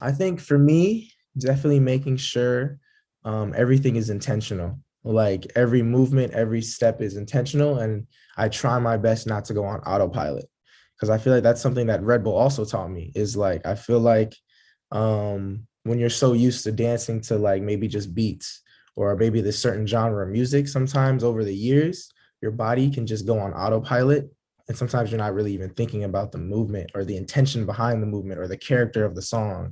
I think for me, definitely making sure everything is intentional. Like every movement, every step is intentional. And I try my best not to go on autopilot because I feel like that's something that Red Bull also taught me is like, I feel like when you're so used to dancing to like maybe just beats or maybe this certain genre of music, sometimes over the years, your body can just go on autopilot. And sometimes you're not really even thinking about the movement or the intention behind the movement or the character of the song.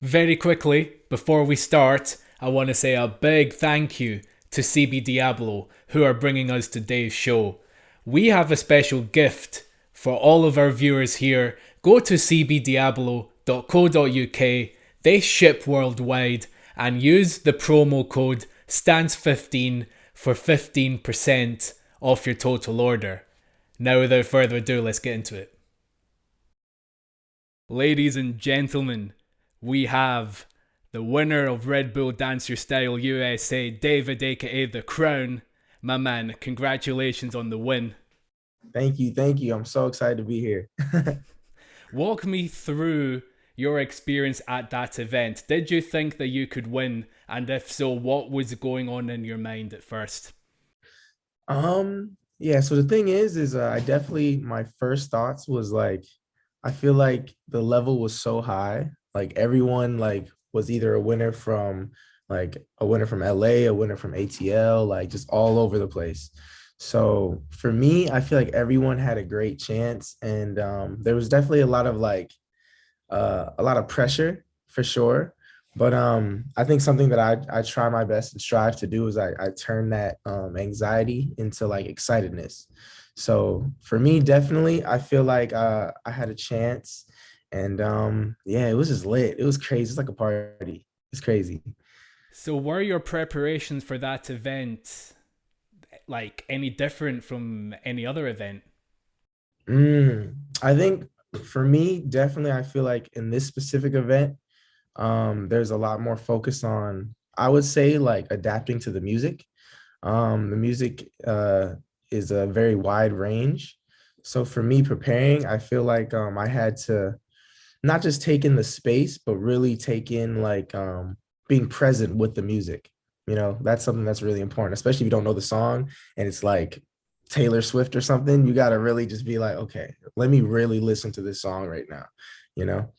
Very quickly, before we start, I want to say a big thank you to CB Diablo, who are bringing us today's show. We have a special gift for all of our viewers here. Go to cbdiablo.co.uk, they ship worldwide, and use the promo code STANCE15 for 15% off your total order. Now, without further ado, let's get into it. Ladies and gentlemen, we have the winner of Red Bull Dance Your Style USA, David, aka The Crown. My man, congratulations on the win. Thank you. Thank you. I'm so excited to be here. Walk me through your experience at that event. Did you think that you could win? And if so, what was going on in your mind at first? Yeah, so the thing is I definitely my first thoughts was like I feel like the level was so high. Like everyone like was either a winner from like a winner from LA, a winner from ATL, like just all over the place. So for me, I feel like everyone had a great chance and there was definitely a lot of like a lot of pressure for sure. But I think something that I try my best and strive to do is I turn that anxiety into like excitedness. So for me, definitely, I feel like I had a chance, and yeah, it was just lit. It was crazy. It's like a party. It's crazy. So, were your preparations for that event like any different from any other event? I think for me, definitely, I feel like in this specific event, there's a lot more focus on, I would say, like adapting to the music. The music is a very wide range. So for me preparing, I feel like I had to not just take in the space, but really take in like being present with the music. You know, that's something that's really important, especially if you don't know the song and it's like Taylor Swift or something. You got to really just be like, okay, let me really listen to this song right now, you know?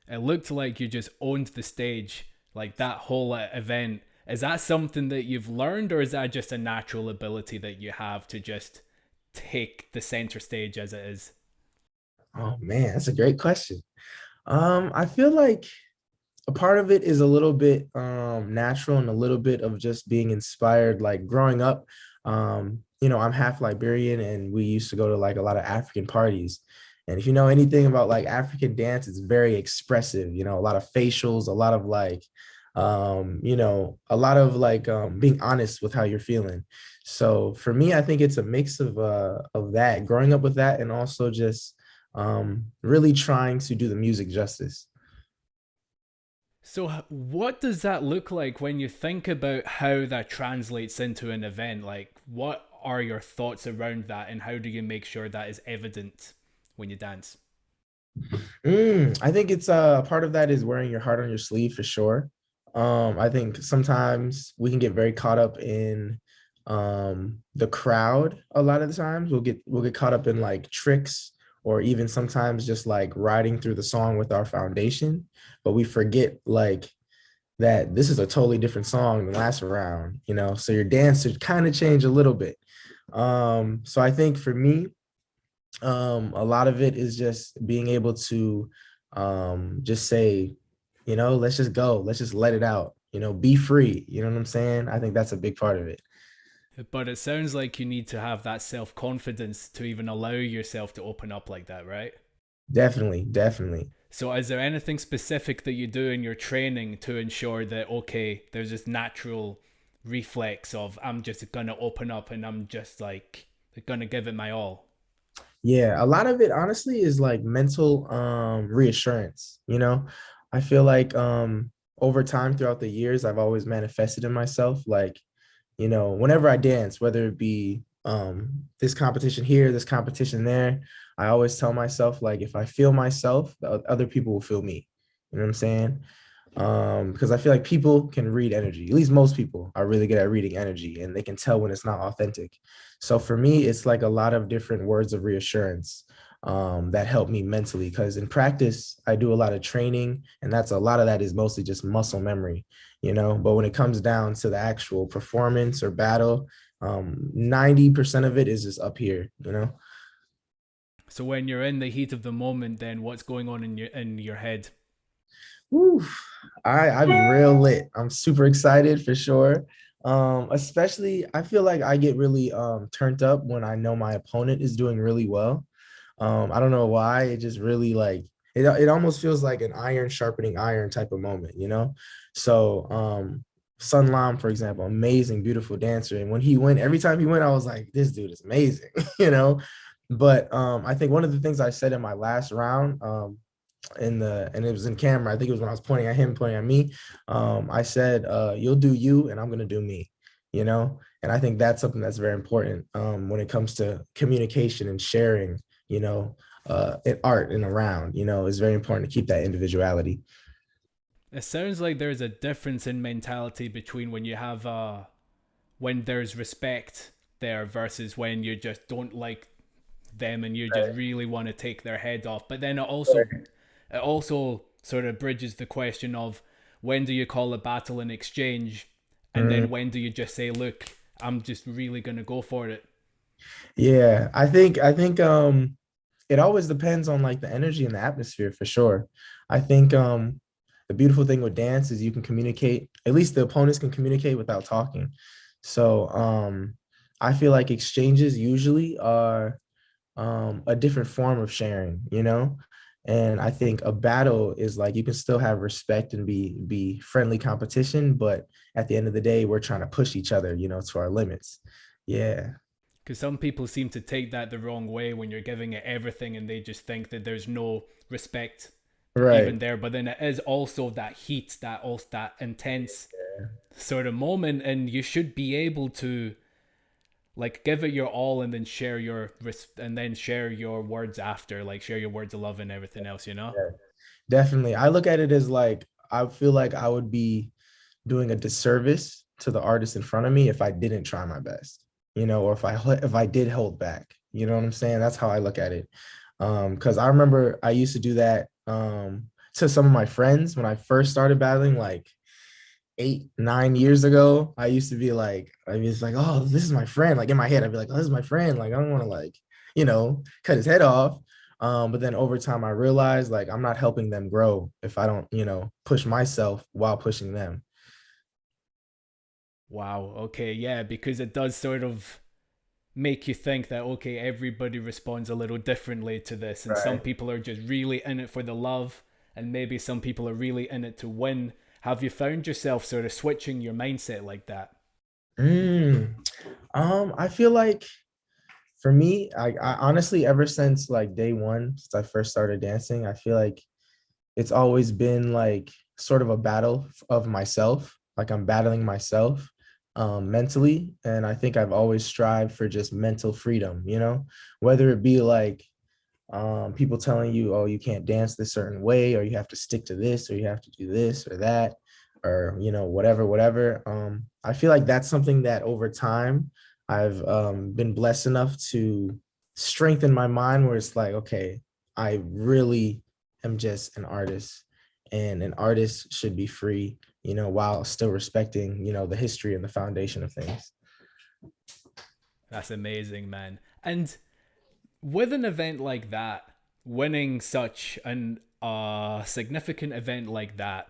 It looked like you just owned the stage, like that whole event. Is that something that you've learned, or is that just a natural ability that you have to just take the center stage as it is? Oh man, that's a great question. I feel like a part of it is a little bit natural and a little bit of just being inspired like growing up. You know, I'm half Liberian and we used to go to like a lot of African parties, and if you know anything about like African dance, it's very expressive, you know, a lot of facials, a lot of like you know, a lot of like being honest with how you're feeling. So for me, I think it's a mix of that, growing up with that, and also just really trying to do the music justice. So, what does that look like when you think about how that translates into an event? Like, what are your thoughts around that, and how do you make sure that is evident when you dance? I think it's part of that is wearing your heart on your sleeve for sure. I think sometimes we can get very caught up in the crowd a lot of the times. We'll get caught up in like tricks or even sometimes just like riding through the song with our foundation, but we forget like that this is a totally different song than last round, you know. So your dance should kind of change a little bit. So I think for me, a lot of it is just being able to just say, you know, let's just go, let's just let it out, you know, be free, you know what I'm saying? I think that's a big part of it. But it sounds like you need to have that self confidence to even allow yourself to open up like that, right? Definitely, definitely. So, is there anything specific that you do in your training to ensure that, okay, there's this natural reflex of I'm just gonna open up and I'm just like gonna give it my all? Yeah, a lot of it honestly is like mental reassurance, you know. I feel like over time throughout the years I've always manifested in myself like, you know, whenever I dance, whether it be this competition here, this competition there, I always tell myself like if I feel myself, the other people will feel me. You know what I'm saying? Because I feel like people can read energy. At least most people are really good at reading energy, and they can tell when it's not authentic. So for me, it's like a lot of different words of reassurance that help me mentally. Because in practice, I do a lot of training, and that's a lot of that is mostly just muscle memory, you know. But when it comes down to the actual performance or battle, 90% of it is just up here, you know. So when you're in the heat of the moment, then what's going on in your head? Woo, I be real lit. I'm super excited for sure. Especially I feel like I get really turned up when I know my opponent is doing really well. I don't know why. It just really like it almost feels like an iron sharpening iron type of moment, you know? So Sun Lam, for example, amazing, beautiful dancer. And when he went, every time he went, I was like, this dude is amazing, you know. But I think one of the things I said in my last round, and it was in camera. I think it was when I was pointing at him, pointing at me. I said, "You'll do you, and I'm gonna do me," you know. And I think that's something that's very important when it comes to communication and sharing. You know, in art and around. You know, it's very important to keep that individuality. It sounds like there's a difference in mentality between when you have when there's respect there versus when you just don't like them and you just Right. really want to take their head off. But then Right. it also sort of bridges the question of when do you call a battle an exchange, and Mm, then when do you just say, look, I'm just really gonna go for it. yeah, I think it always depends on like the energy and the atmosphere for sure. I think the beautiful thing with dance is you can communicate, at least the opponents can communicate without talking. So I feel like exchanges usually are a different form of sharing, you know? And I think a battle is like you can still have respect and be friendly competition, but at the end of the day, we're trying to push each other, you know, to our limits. Yeah. Because some people seem to take that the wrong way when you're giving it everything and they just think that there's no respect even Right. there. But then it is also that heat, that intense sort of moment, and you should be able to like give it your all and then share your words after, like share your words of love and everything else, you know. Yeah. Definitely. I look at it as like I feel like I would be doing a disservice to the artist in front of me if I didn't try my best, you know, or if I did hold back. You know what I'm saying? That's how I look at it. Because I remember I used to do that to some of my friends when I first started battling, like 8, 9 years ago. I used to be like, I mean, it's like, oh, this is my friend. Like in my head, I'd be like, oh, this is my friend. Like, I don't want to like, cut his head off. But then over time, I realized like I'm not helping them grow if I don't, push myself while pushing them. Wow. Okay. Yeah, because it does sort of make you think that okay, everybody responds a little differently to this, and some Right. people are just really in it for the love, and maybe some people are really in it to win. Have you found yourself sort of switching your mindset like that? Mm. I feel like for me, I honestly, ever since like day one, since I first started dancing, I feel like it's always been like sort of a battle of myself. Like I'm battling myself mentally. And I think I've always strived for just mental freedom, whether it be like people telling you, oh, you can't dance this certain way, or you have to stick to this, or you have to do this or that, or whatever, whatever. I feel like that's something that over time I've been blessed enough to strengthen my mind, where it's like, okay, I really am just an artist, and an artist should be free, while still respecting, the history and the foundation of things. That's amazing, man. And with an event like that, winning such an significant event like that,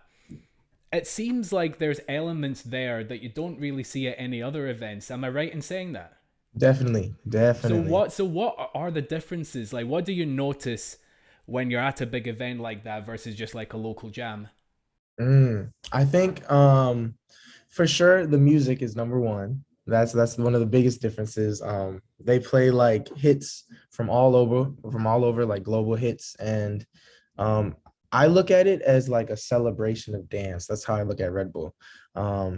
it seems like there's elements there that you don't really see at any other events. Am I right in saying that? Definitely, definitely. So what are the differences? Like what do you notice when you're at a big event like that versus just like a local jam? I think for sure the music is number one. That's one of the biggest differences. They play like hits from all over, like global hits. And um I look at it as like a celebration of dance. That's how I look at Red Bull.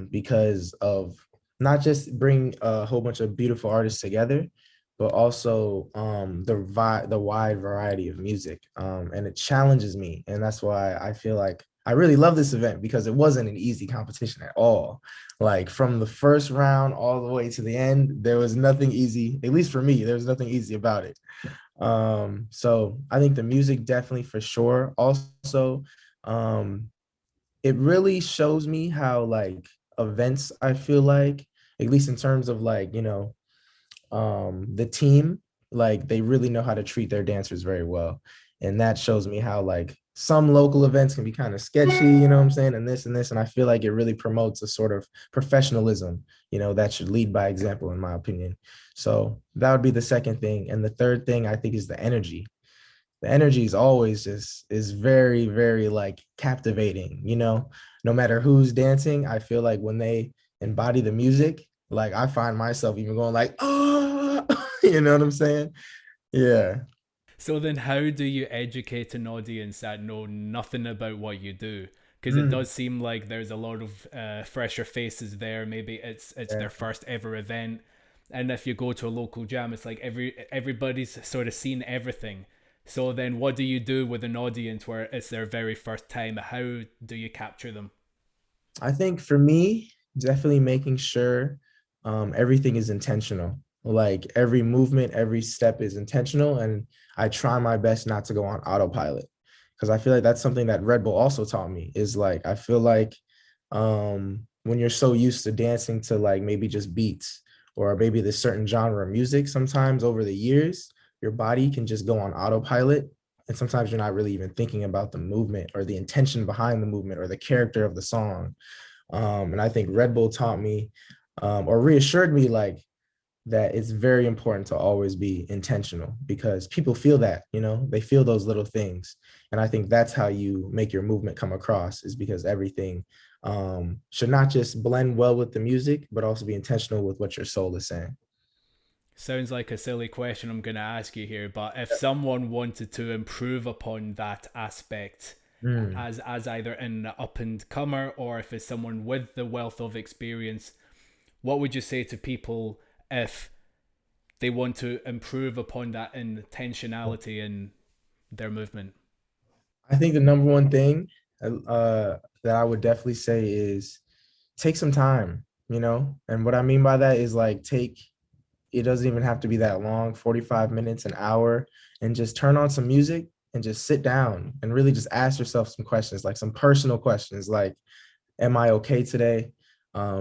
Because of not just bring a whole bunch of beautiful artists together, but also the wide variety of music. And it challenges me. And that's why I feel like I really love this event because it wasn't an easy competition at all. Like from the first round all the way to the end, there was nothing easy, at least for me, there was nothing easy about it. So I think the music definitely for sure. Also, um, it really shows me how like events, I feel like, at least in terms of like, the team, like they really know how to treat their dancers very well. And that shows me how like some local events can be kind of sketchy, you know what I'm saying, and this and this. And I feel like it really promotes a sort of professionalism, that should lead by example, in my opinion. So that would be the second thing. And the third thing I think is the energy is always just is very, very like captivating, no matter who's dancing. I feel like when they embody the music, like I find myself even going like, oh, you know what I'm saying? Yeah. So then, how do you educate an audience that know nothing about what you do? Because it Mm, does seem like there's a lot of fresher faces there. Maybe it's yeah. their first ever event, and if you go to a local jam, it's like everybody's sort of seen everything. So then, what do you do with an audience where it's their very first time? How do you capture them? I think for me, definitely making sure everything is intentional. Like every movement, every step is intentional. And I try my best not to go on autopilot because I feel like that's something that Red Bull also taught me is like, I feel like when you're so used to dancing to like maybe just beats or maybe this certain genre of music, sometimes over the years, your body can just go on autopilot. And sometimes you're not really even thinking about the movement or the intention behind the movement or the character of the song. And I think Red Bull taught me or reassured me like that it's very important to always be intentional because people feel that, they feel those little things. And I think that's how you make your movement come across is because everything should not just blend well with the music, but also be intentional with what your soul is saying. Sounds like a silly question I'm going to ask you here, but if someone wanted to improve upon that aspect Mm. as either an up and comer or if it's someone with the wealth of experience, what would you say to people if they want to improve upon that intentionality in their movement? I think the number one thing that I would definitely say is take some time, and what I mean by that is like it doesn't even have to be that long, 45 minutes, an hour, and just turn on some music and just sit down and really just ask yourself some questions, like some personal questions, like, am I okay today?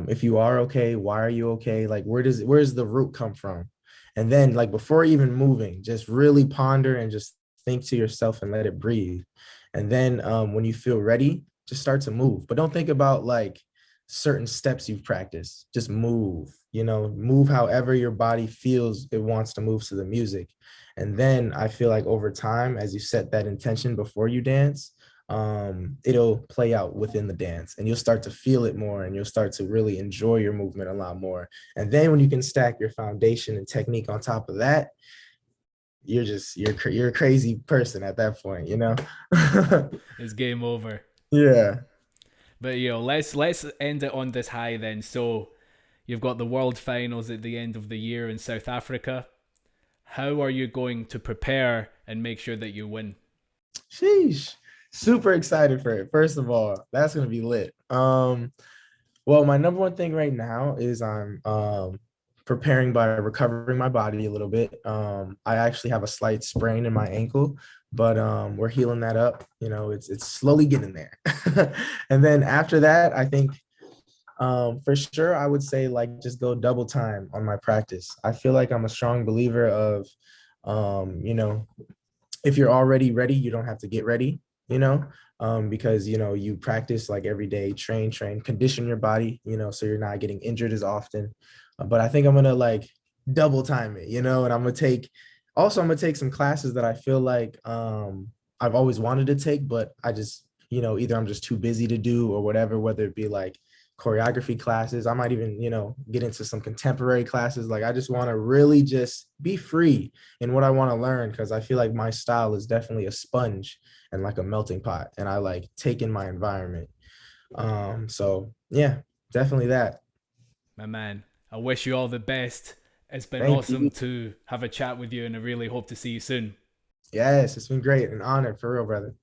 If you are okay, why are you okay? Like, where's the root come from? And then, like, before even moving, just really ponder and just think to yourself and let it breathe. And then, when you feel ready, just start to move. But don't think about like certain steps you've practiced. Just move. Move however your body feels it wants to move to the music. And then I feel like over time, as you set that intention before you dance, it'll play out within the dance and you'll start to feel it more and you'll start to really enjoy your movement a lot more. And then when you can stack your foundation and technique on top of that, you're a crazy person at that point. It's game over. Yeah. But let's end it on this high then. So you've got the World Finals at the end of the year in South Africa. How are you going to prepare and make sure that you win? Sheesh. Super excited for it. First of all, that's gonna be lit. Well, my number one thing right now is I'm preparing by recovering my body a little bit. I actually have a slight sprain in my ankle, but we're healing that up. It's slowly getting there. And then after that, I think for sure I would say like just go double time on my practice. I feel like I'm a strong believer of if you're already ready, you don't have to get ready, because you practice like every day, train, condition your body, so you're not getting injured as often. But I think I'm gonna like double time it, and I'm gonna take some classes that I feel like I've always wanted to take, but I just, either I'm just too busy to do or whatever, whether it be like choreography classes. I might even, get into some contemporary classes. Like I just want to really just be free in what I want to learn because I feel like my style is definitely a sponge and like a melting pot. And I like take in my environment. So yeah, definitely that. My man, I wish you all the best. It's been Thank awesome you. to have a chat with you, and I really hope to see you soon. Yes, it's been great. An honor for real, brother.